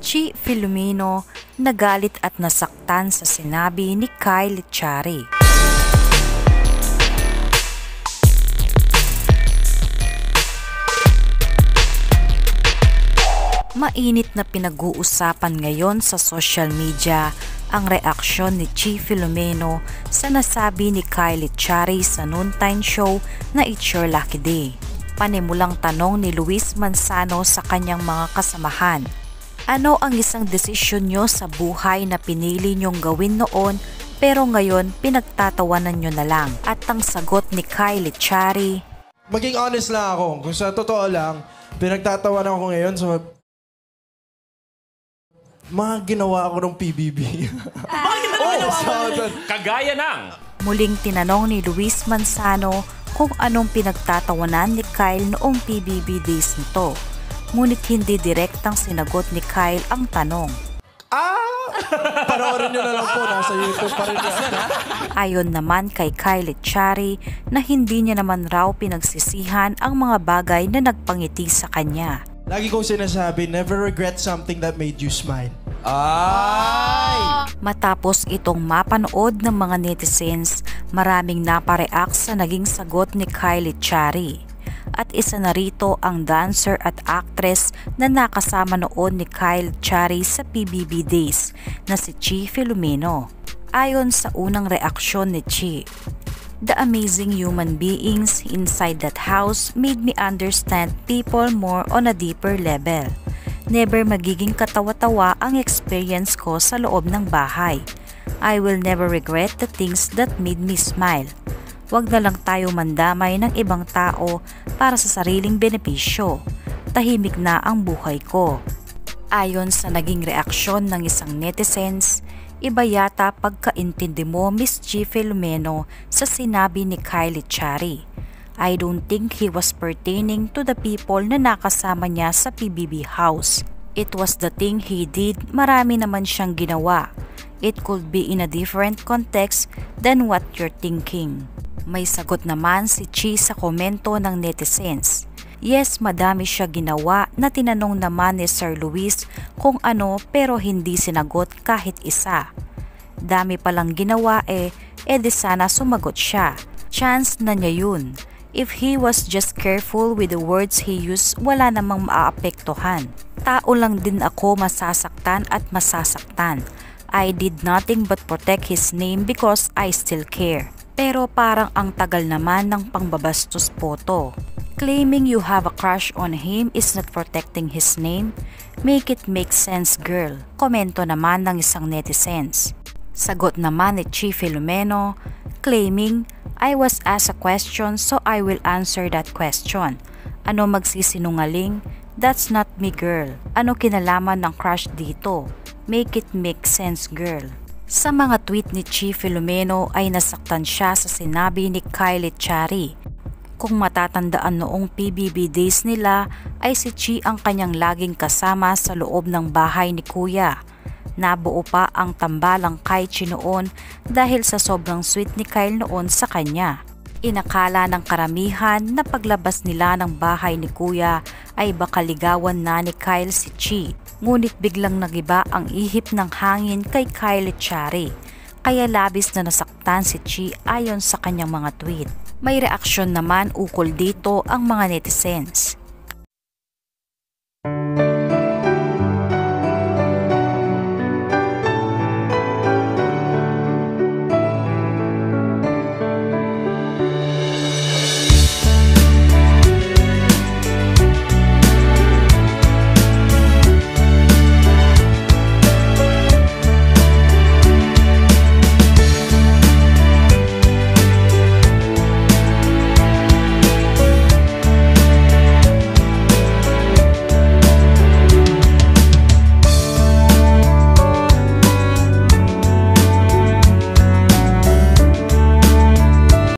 Chi Filomeno nagalit at nasaktan sa sinabi ni Kyle Echari. Mainit na pinag-uusapan ngayon sa social media ang reaksyon ni Chi Filomeno sa nasabi ni Kyle Echari sa noontime show na It's Your Lucky Day. Panimulang tanong ni Luis Manzano sa kanyang mga kasamahan, ano ang isang desisyon nyo sa buhay na pinili nyong gawin noon pero ngayon pinagtatawanan nyo na lang? At ang sagot ni Kyle Echari, maging honest lang ako. Kung sa totoo lang, pinagtatawanan ako ngayon sa mga ginawa ko ng PBB. Kagaya ng muling tinanong ni Luis Manzano kung anong pinagtatawanan ni Kyle noong PBB days nito. Ngunit hindi direktang sinagot ni Kyle ang tanong. Panoorin nyo na lang po. Nasa YouTube pa rin yan, ha? Ayon naman kay Kyle Echari na hindi niya naman raw pinagsisihan ang mga bagay na nagpangiti sa kanya. Lagi kong sinasabi, never regret something that made you smile. Matapos itong mapanood ng mga netizens, maraming napareact sa naging sagot ni Kyle Echari. At isa na rito ang dancer at actress na nakasama noon ni Kyle Echari sa PBB days na si Chi Filomeno. Ayon sa unang reaksyon ni Chi, the amazing human beings inside that house made me understand people more on a deeper level. Never magiging katawa-tawa ang experience ko sa loob ng bahay. I will never regret the things that made me smile. Huwag na lang tayo mandamay ng ibang tao para sa sariling benepisyo. Tahimik na ang buhay ko. Ayon sa naging reaksyon ng isang netizens, iba yata pagkaintindi mo, Miss Chi Filomeno, sa sinabi ni Kyle Echari. I don't think he was pertaining to the people na nakasama niya sa PBB house. It was the thing he did, marami naman siyang ginawa. It could be in a different context than what you're thinking. May sagot naman si Chi sa komento ng netizens. Yes, madami siya ginawa na tinanong naman ni Sir Luis kung ano pero hindi sinagot kahit isa. Dami palang ginawa di sana sumagot siya. Chance na niya yun. If he was just careful with the words he used, wala namang maaapektuhan. Tao lang din ako, masasaktan at masasaktan. I did nothing but protect his name because I still care. Pero parang ang tagal naman ng pangbabastos po to. Claiming you have a crush on him is not protecting his name. Make it make sense, girl. Komento naman ng isang netizens. Sagot naman ni Chi Filomeno, claiming, I was asked a question so I will answer that question. Ano magsisinungaling? That's not me, girl. Ano kinalaman ng crush dito? Make it make sense, girl. Sa mga tweet ni Chi Filomeno ay nasaktan siya sa sinabi ni Kyle Echari. Kung matatandaan noong PBB days nila ay si Chi ang kanyang laging kasama sa loob ng bahay ni Kuya. Nabuo pa ang tambalang kay Chi noon dahil sa sobrang sweet ni Kyle noon sa kanya. Inakala ng karamihan na paglabas nila ng bahay ni Kuya ay baka ligawan na ni Kyle si Chi. Ngunit biglang nagiba ang ihip ng hangin kay Kyle Echari, kaya labis na nasaktan si Chi ayon sa kanyang mga tweet. May reaksyon naman ukol dito ang mga netizens.